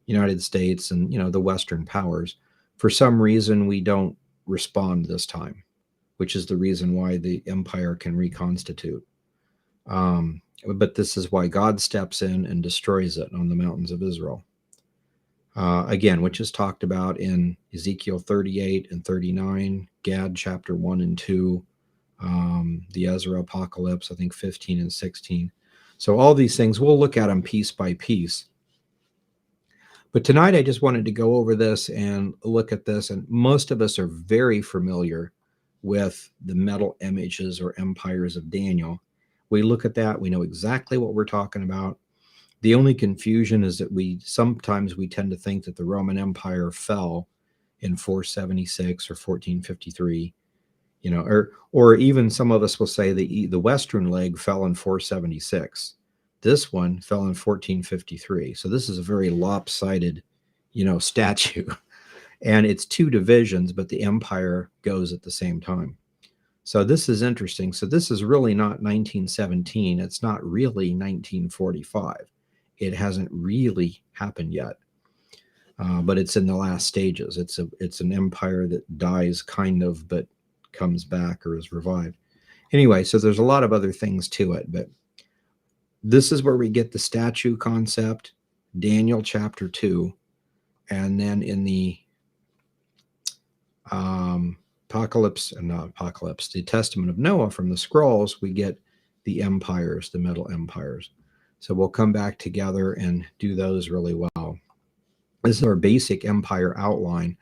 United States and the Western powers, for some reason we don't respond this time, which is the reason why the empire can reconstitute. But this is why God steps in and destroys it on the mountains of Israel. Again, which is talked about in Ezekiel 38 and 39, Gad chapter 1 and 2, the Ezra Apocalypse, I think 15 and 16. So all these things, we'll look at them piece by piece. But tonight I just wanted to go over this and look at this, and most of us are very familiar with the metal images or empires of Daniel. We look at that, we know exactly what we're talking about. The only confusion is that sometimes we tend to think that the Roman Empire fell in 476 or 1453, or even some of us will say the Western leg fell in 476. This one fell in 1453. So this is a very lopsided, statue. And it's two divisions, but the empire goes at the same time. So this is interesting. So this is really not 1917. It's not really 1945. It hasn't really happened yet, but it's in the last stages. It's an empire that dies kind of, but comes back or is revived. Anyway, so there's a lot of other things to it, but this is where we get the statue concept, Daniel chapter 2, and then in the the Testament of Noah from the scrolls, we get the empires, the Middle Empires. So we'll come back together and do those really well. This is our basic empire outline.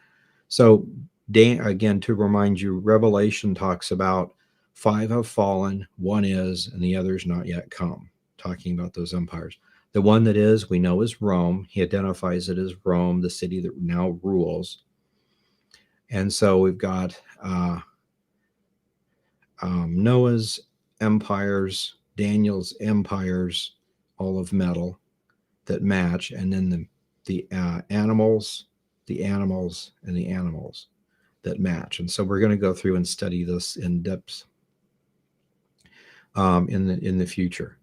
So again, to remind you, Revelation talks about 5 have fallen, 1 is, and the other's not yet come, talking about those empires. The one that is, we know is Rome. He identifies it as Rome, the city that now rules. And so we've got Noah's empires, Daniel's empires, all of metal that match, and then the animals, and the animals that match. And so we're going to go through and study this in depth in the future.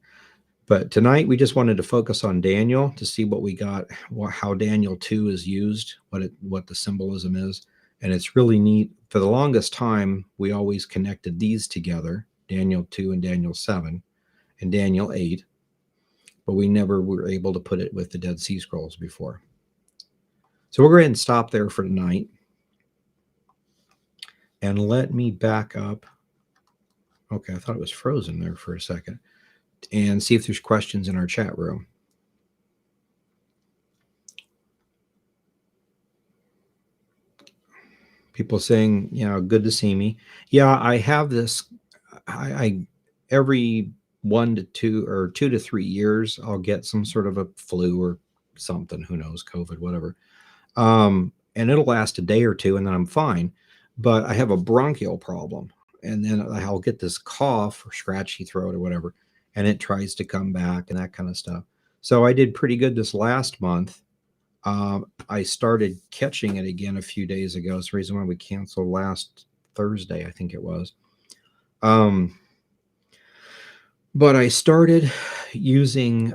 But tonight we just wanted to focus on Daniel to see what we got, how Daniel 2 is used, what the symbolism is. And it's really neat. For the longest time, we always connected these together, Daniel 2 and Daniel 7 and Daniel 8, but we never were able to put it with the Dead Sea Scrolls before. So we'll go ahead and stop there for tonight. And let me back up. Okay, I thought it was frozen there for a second. And see if there's questions in our chat room. People saying, good to see me. Yeah, I have this. I every 1 to 2 or 2 to 3 years, I'll get some sort of a flu or something. Who knows, COVID, whatever. And it'll last a day or two, and then I'm fine. But I have a bronchial problem, and then I'll get this cough or scratchy throat or whatever, and it tries to come back and that kind of stuff. So I did pretty good this last month. I started catching it again a few days ago. It's the reason why we canceled last Thursday, I think it was. But I started using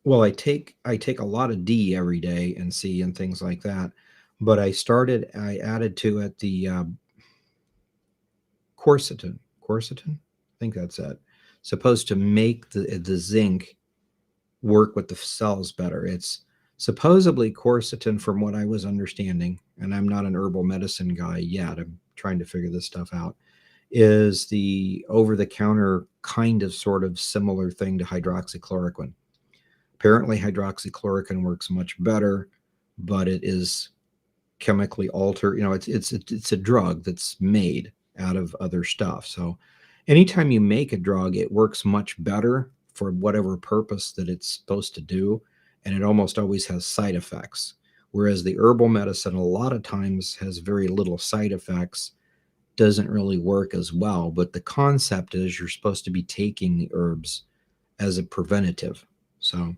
well, I take a lot of D every day and C and things like that. But I added to it the quercetin. Quercetin? I think that's it. Supposed to make the zinc work with the cells better. It's supposedly quercetin, from what I was understanding, and I'm not an herbal medicine guy yet. I'm trying to figure this stuff out. Is the over-the-counter kind of sort of similar thing to hydroxychloroquine. Apparently, hydroxychloroquine works much better, but it is chemically altered. It's a drug that's made out of other stuff. So anytime you make a drug, it works much better for whatever purpose that it's supposed to do, and it almost always has side effects. whereas the herbal medicine a lot of times has very little side effects, doesn't really work as well. But the concept is you're supposed to be taking the herbs as a preventative. So,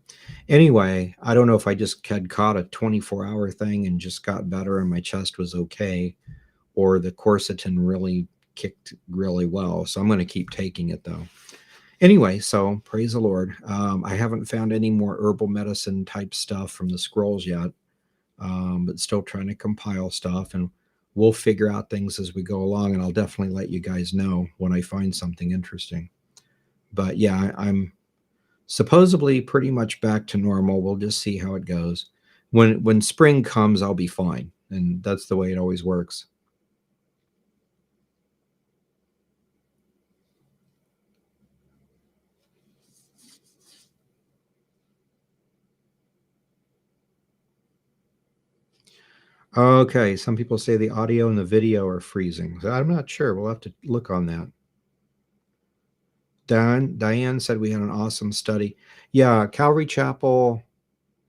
anyway, I don't know if I just had caught a 24-hour thing and just got better and my chest was okay, or the quercetin really kicked really well. So, I'm going to keep taking it though. Anyway, so praise the Lord. I haven't found any more herbal medicine type stuff from the scrolls yet, but still trying to compile stuff, and we'll figure out things as we go along. And I'll definitely let you guys know when I find something interesting. But yeah, I'm supposedly pretty much back to normal. We'll just see how it goes. When spring comes, I'll be fine, and that's the way it always works. Okay, some people say the audio and the video are freezing. So I'm not sure. We'll have to look on that. Diane said we had an awesome study. Yeah, Calvary Chapel,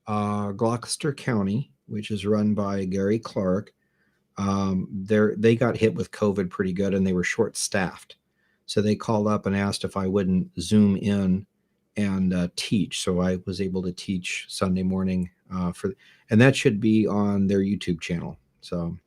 Gloucester County, which is run by Gary Clark. They got hit with COVID pretty good, and they were short staffed. So they called up and asked if I wouldn't Zoom in and teach. So I was able to teach Sunday morning and that should be on their YouTube channel. So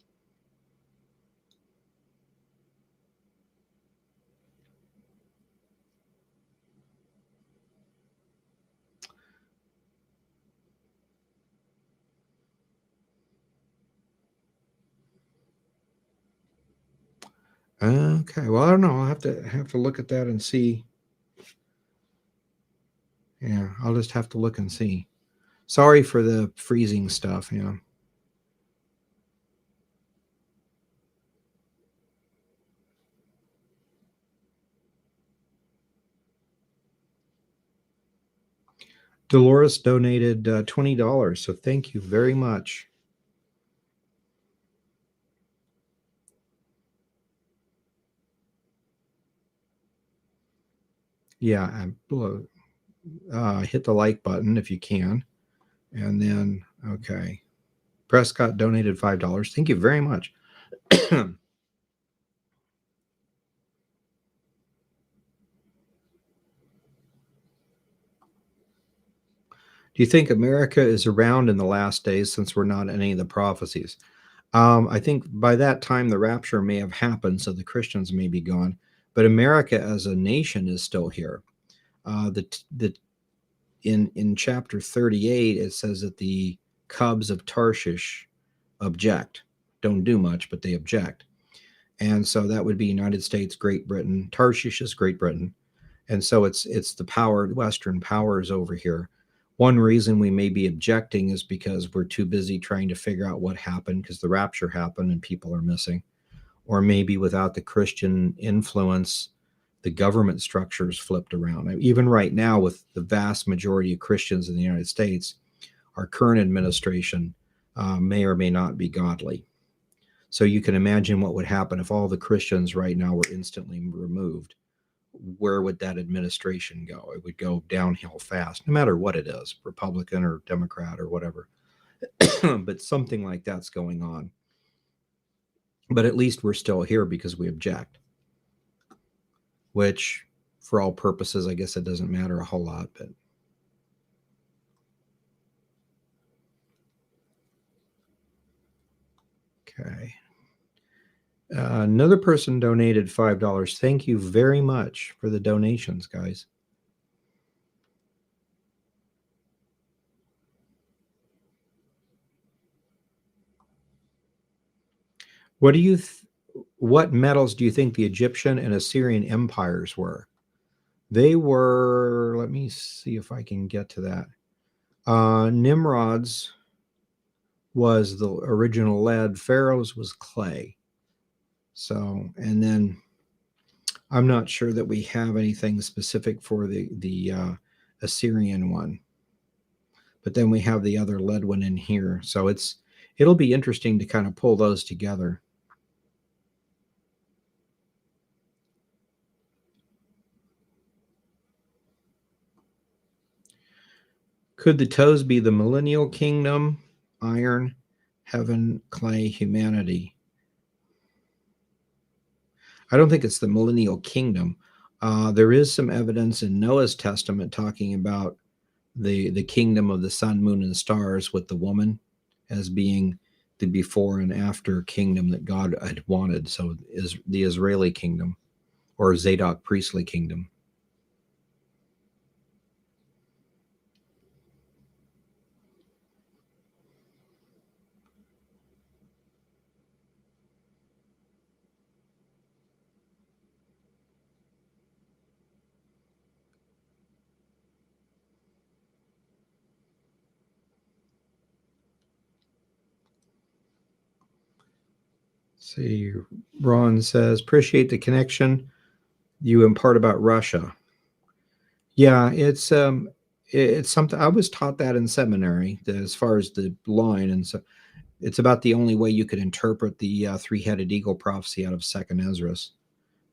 okay, well I don't know. I'll have to look at that and see. Yeah, I'll just have to look and see. Sorry for the freezing stuff. Yeah. Dolores donated $20, so thank you very much. Yeah, hit the like button if you can, and then okay. Prescott donated $5. Thank you very much. Do you think America is around in the last days since we're not in any of the prophecies? I think by that time the rapture may have happened, so the Christians may be gone, but America as a nation is still here. The in chapter 38 it says that the cubs of Tarshish object, don't do much, but they object, and so that would be United States, Great Britain. Tarshish is Great Britain, and so it's the Western powers over here. One reason we may be objecting is because we're too busy trying to figure out what happened because the rapture happened and people are missing, or maybe without the Christian influence, the government structures flipped around. Even right now, with the vast majority of Christians in the United States, our current administration may or may not be godly. So you can imagine what would happen if all the Christians right now were instantly removed. Where would that administration go? It would go downhill fast, no matter what it is, Republican or Democrat or whatever. But something like that's going on. But at least we're still here because we object, which for all purposes, I guess it doesn't matter a whole lot. But okay. Another person donated $5. Thank you very much for the donations, guys. What do you what metals do you think the Egyptian and Assyrian empires were? They were, let me see if I can get to that. Nimrod's was the original lead, Pharaoh's was clay. So, and then I'm not sure that we have anything specific for the Assyrian one, but then we have the other lead one in here. So it'll be interesting to kind of pull those together. Could the toes be the millennial kingdom, iron, heaven, clay, humanity. I don't think it's the millennial kingdom. There is some evidence in Noah's testament talking about the kingdom of the sun, moon, and stars with the woman as being the before and after kingdom that God had wanted. So is the Israeli kingdom or Zadok priestly kingdom. See, Ron says, appreciate the connection you impart about Russia. Yeah, it's something I was taught that in seminary as far as the line, and so it's about the only way you could interpret the three-headed eagle prophecy out of Second Esdras,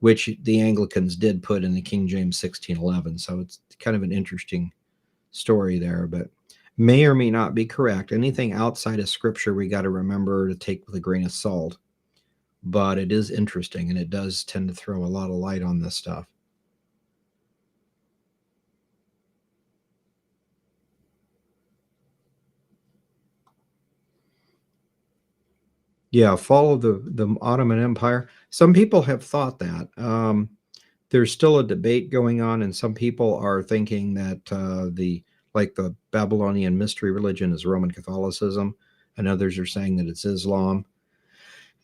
which the Anglicans did put in the King James 1611. So it's kind of an interesting story there, but may or may not be correct. Anything outside of Scripture, we got to remember to take with a grain of salt. But it is interesting, and it does tend to throw a lot of light on this stuff. Yeah, fall of the Ottoman Empire. Some people have thought that. There's still a debate going on, and some people are thinking that the Babylonian mystery religion is Roman Catholicism, and others are saying that it's Islam.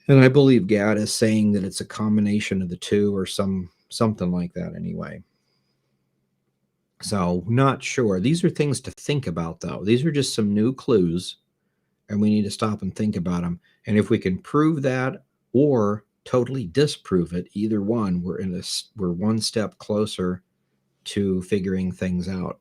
And I believe Gad is saying that it's a combination of the two, or something like that. Anyway, so not sure. These are things to think about, though. These are just some new clues, and we need to stop and think about them. And if we can prove that or totally disprove it, either one, we're one step closer to figuring things out.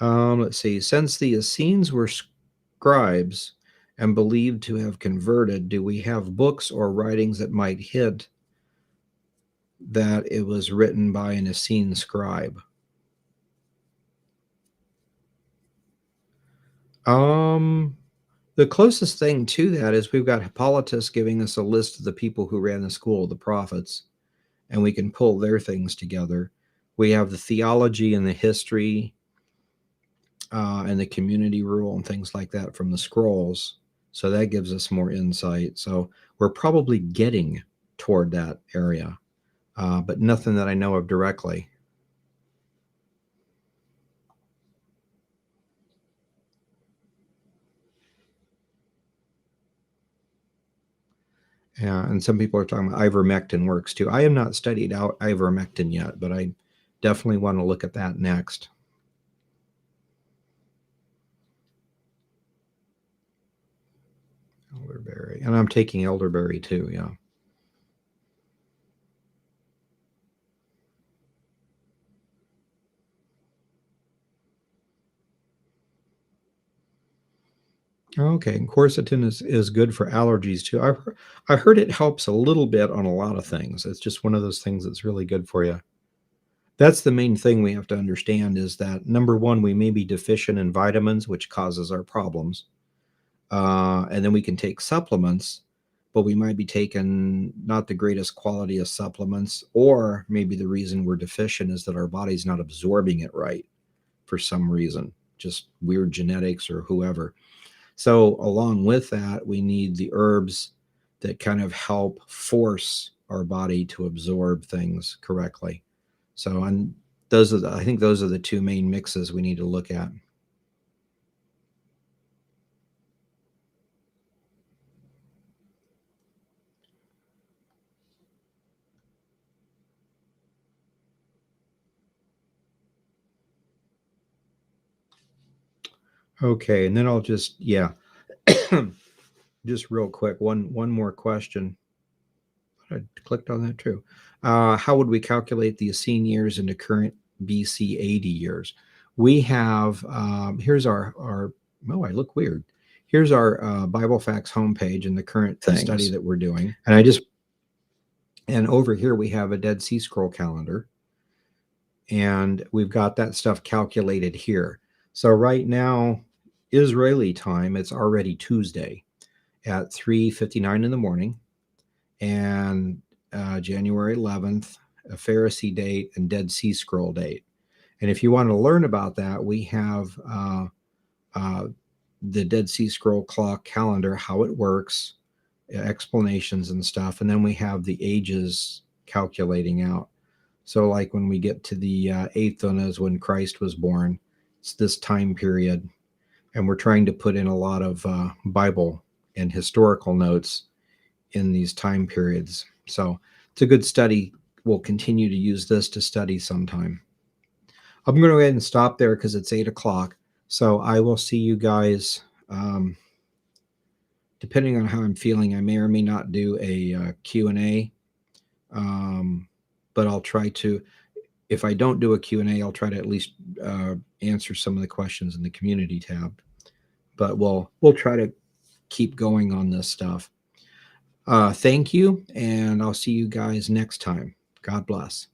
Let's see. Since the Essenes were scribes and believed to have converted, do we have books or writings that might hint that it was written by an Essene scribe? Um, the closest thing to that is we've got Hippolytus giving us a list of the people who ran the school of the prophets, and we can pull their things together. We have the theology and the history and the community rule and things like that from the scrolls. So that gives us more insight. So we're probably getting toward that area, but nothing that I know of directly. Yeah, and some people are talking about ivermectin works too. I have not studied out ivermectin yet, but I definitely want to look at that next. Elderberry, and I'm taking elderberry too. Yeah. Okay, and quercetin is good for allergies too. I heard it helps a little bit on a lot of things. It's just one of those things that's really good for you. That's the main thing we have to understand is that number one, we may be deficient in vitamins, which causes our problems. And then we can take supplements, but we might be taking not the greatest quality of supplements, or maybe the reason we're deficient is that our body's not absorbing it right for some reason, just weird genetics or whoever. So, along with that, we need the herbs that kind of help force our body to absorb things correctly. So, and I think those are the two main mixes we need to look at. Okay, and then I'll just yeah, just real quick, one more question. I clicked on that too. How would we calculate the Essene years into current BC 80 years? We have here's our oh, I look weird. Here's our Bible Facts homepage and the current study that we're doing. And over here we have a Dead Sea Scroll calendar. and we've got that stuff calculated here. So right now, Israeli time, it's already Tuesday at 3:59 in the morning, and January 11th, a Pharisee date and Dead Sea Scroll date. And if you want to learn about that, we have uh, the Dead Sea Scroll clock calendar, how it works, explanations and stuff, and then we have the ages calculating out. So, like when we get to the eighth one is when Christ was born. It's this time period, and we're trying to put in a lot of Bible and historical notes in these time periods. So, it's a good study. We'll continue to use this to study sometime. I'm going to go ahead and stop there because it's 8 o'clock. So, I will see you guys. Depending on how I'm feeling, I may or may not do a Q&A, but I'll try to. If I don't do a Q&A, I'll try to at least answer some of the questions in the community tab. But we'll try to keep going on this stuff. Thank you, and I'll see you guys next time. God bless.